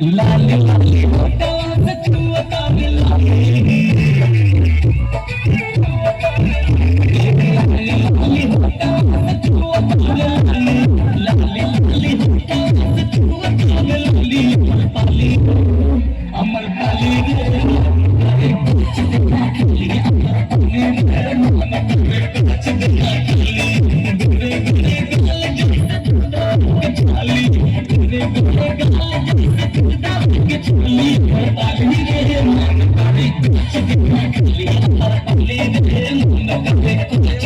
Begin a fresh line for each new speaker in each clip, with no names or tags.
लाली लाली होठवा से छुअता वे लाली लाली होठवा से छुअता वे लाली लाली लाली होठवा से छुअता वे लाली पाली अमर पाली रे कुछ दिखा खाली अमर पाली रे मन करे कुछ दिखा खाली गोरे गोरे गाल जैसे खुदा के छाली गोरे गोरे गाल जैसे खुदा के छाली पाली रे मन करे कुछ दिखा खाली अमर पाली रे मन करे कुछ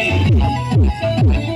Thank you.